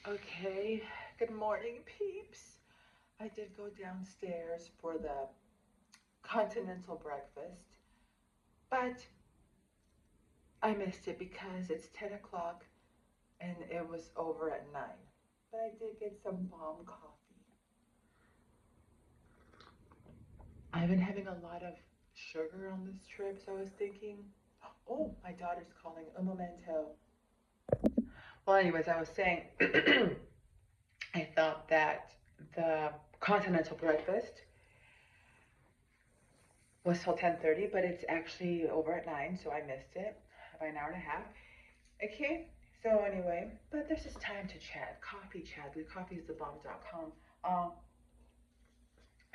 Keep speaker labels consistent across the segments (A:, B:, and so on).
A: Okay, good morning, peeps. I did go downstairs for the continental breakfast, but I missed it because it's 10 o'clock and it was over at 9. But I did get some bomb coffee. I've been having a lot of sugar on this trip, so I was thinking, oh, my daughter's calling un momento. Well, anyways, I was saying, I thought that the continental breakfast was till 10:30, but it's actually over at 9, so I missed it by an hour and a half. Okay, so anyway, but this is time to chat. Coffee chat. The coffeeisthebomb.com. Um,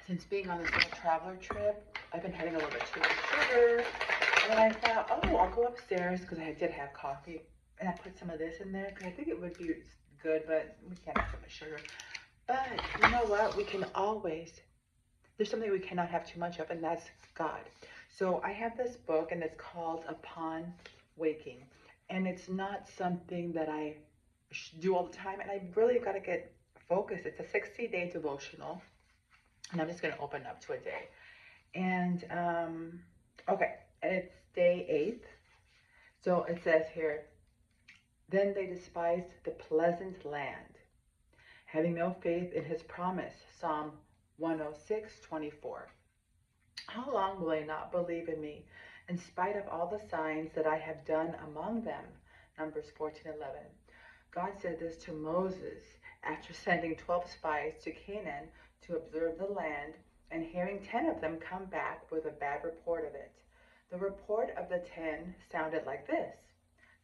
A: since being on this little traveler trip, I've been having a little bit too much sugar, and I thought, oh, I'll go upstairs because I did have coffee, and I put some of this in there because I think it would be good, but we can't have too much sugar. But you know what? We can always there's something we cannot have too much of, and that's God. So I have this book, and it's called Upon Waking. And it's not something that I do all the time, and I really got to get focused. It's a 60-day devotional, and I'm just going to open up to a day. And, okay, it's day 8. So it says here, then they despised the pleasant land, having no faith in his promise. Psalm 106:24. How long will they not believe in me, in spite of all the signs that I have done among them? Numbers 14:11. God said this to Moses after sending 12 spies to Canaan to observe the land and hearing 10 of them come back with a bad report of it. The report of the 10 sounded like this: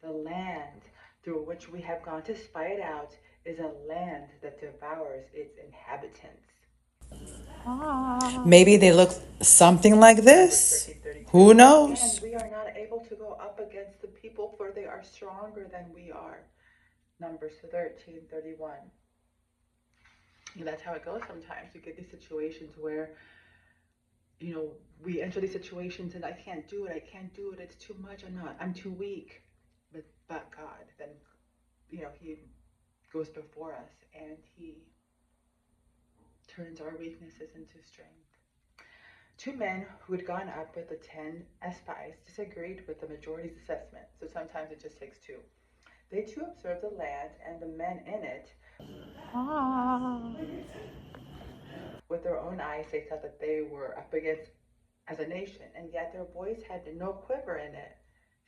A: the land through which we have gone to spy it out is a land that devours its inhabitants.
B: Maybe they look something like
A: Numbers
B: this.
A: 13:32.
B: Who
A: And
B: knows?
A: we are not able to go up against the people, for they are stronger than we are. Numbers 13:31. And that's how it goes sometimes. You get these situations where, we enter these situations and I can't do it, I can't do it, it's too much, I'm too weak. But God, then, He goes before us and He turns our weaknesses into strength. Two men who had gone up with the 10 spies disagreed with the majority's assessment, so sometimes it just takes two. They too observed the land and the men in it. With their own eyes, they thought that they were up against as a nation, and yet their voice had no quiver in it.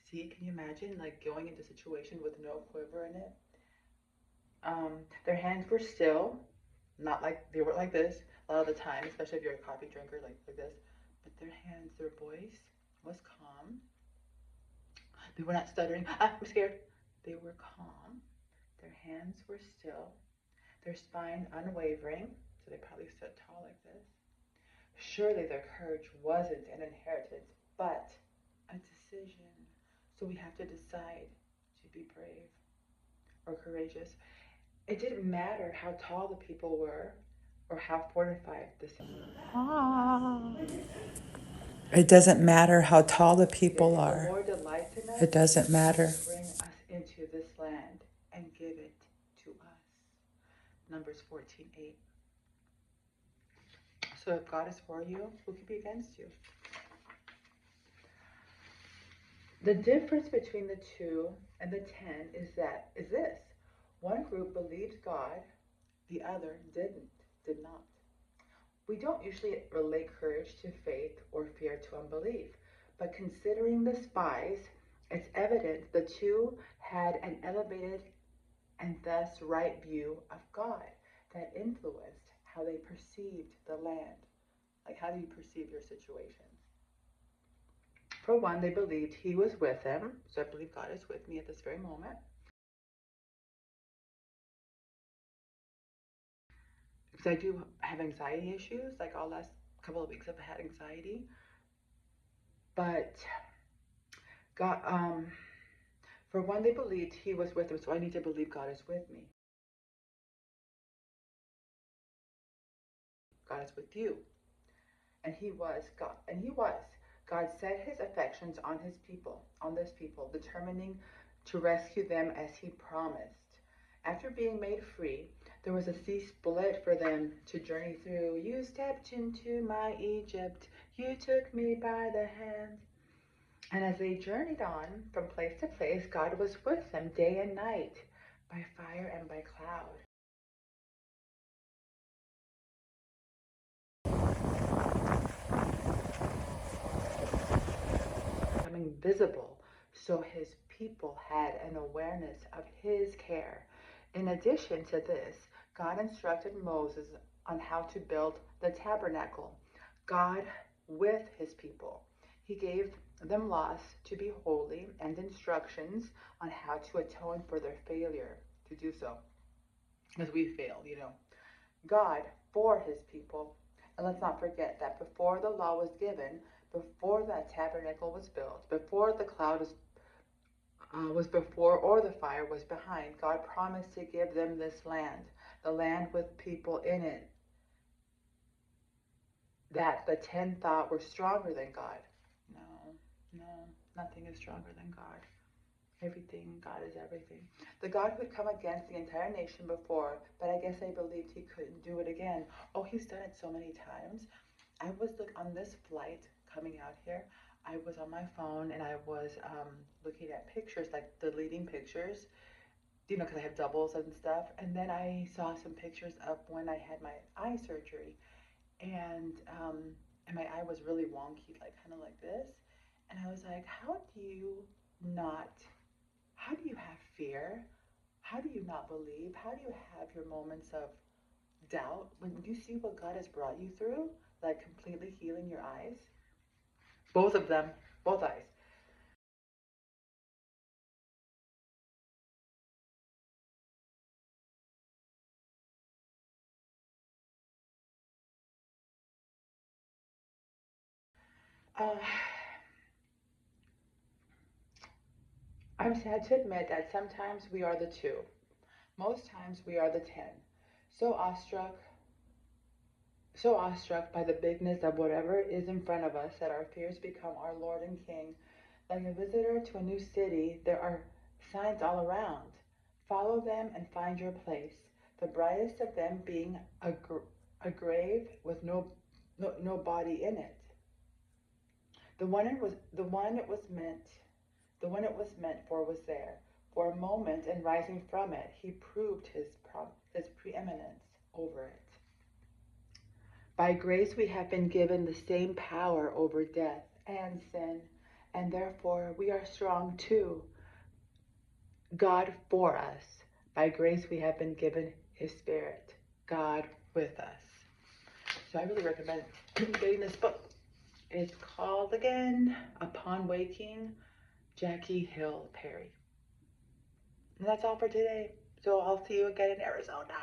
A: See, can you imagine like going into a situation with no quiver in it? Their hands were still, not like they were like this a lot of the time, especially if you're a coffee drinker like this. But their voice was calm. They were not stuttering. I'm scared. They were calm. Their hands were still. Their spine unwavering. So they probably stood tall like this. Surely their courage wasn't an inheritance, but a decision. So we have to decide to be brave or courageous. It didn't matter how tall the people were or how fortified the city.
B: It doesn't matter how tall the people
A: If the
B: are.
A: Lord delights in us,
B: It doesn't
A: He
B: matter.
A: will bring us into this land and give it to us. Numbers 14:8. So if God is for you, who can be against you? The difference between the 2 and the 10 is this. One group believed God, the other did not. We don't usually relate courage to faith or fear to unbelief, but considering the spies, it's evident the two had an elevated and thus right view of God that influenced how they perceived the land. Like, how do you perceive your situations? For one, they believed He was with them. So I believe God is with me at this very moment. Because I do have anxiety issues. Like, all last couple of weeks, I've had anxiety. But God, for one, they believed He was with them. So I need to believe God is with me. God is with you. And He was God. And He was. God set His affections on His people, on this people, determining to rescue them as He promised. After being made free, there was a sea split for them to journey through. You stepped into my Egypt, you took me by the hand. And as they journeyed on from place to place, God was with them day and night, by fire and by cloud. Becoming visible, so his people had an awareness of his care. In addition to this, God instructed Moses on how to build the tabernacle, God with his people. He gave them laws to be holy and instructions on how to atone for their failure to do so. Because we failed, God for his people. And let's not forget that before the law was given, before that tabernacle was built, before the cloud was before or the fire was behind, God promised to give them this land, the land with people in it that the 10 thought were stronger than God. No, nothing is stronger than God. Everything, God is everything. The God who had come against the entire nation before, but I guess I believed he couldn't do it again. Oh, he's done it so many times. I was on this flight coming out here. I was on my phone and I was looking at pictures, like deleting pictures, because I have doubles and stuff. And then I saw some pictures of when I had my eye surgery, and my eye was really wonky, like kind of like this. And I was like, how do you have fear? How do you not believe? How do you have your moments of doubt when you see what God has brought you through, like completely healing your eyes? Both of them, both eyes. Uh, I'm sad to admit that sometimes we are the two. Most times we are the 10. So awestruck, so awestruck by the bigness of whatever is in front of us that our fears become our Lord and King. Like a visitor to a new city, there are signs all around. Follow them and find your place. The brightest of them being a grave with no body in it. The one it was meant for was there. For a moment, and rising from it, he proved his preeminence over it. By grace we have been given the same power over death and sin, and therefore we are strong too. God for us. By grace we have been given his Spirit. God with us. So I really recommend getting this book. It's called again, Upon Waking, Jackie Hill Perry. And that's all for today. So I'll see you again in Arizona.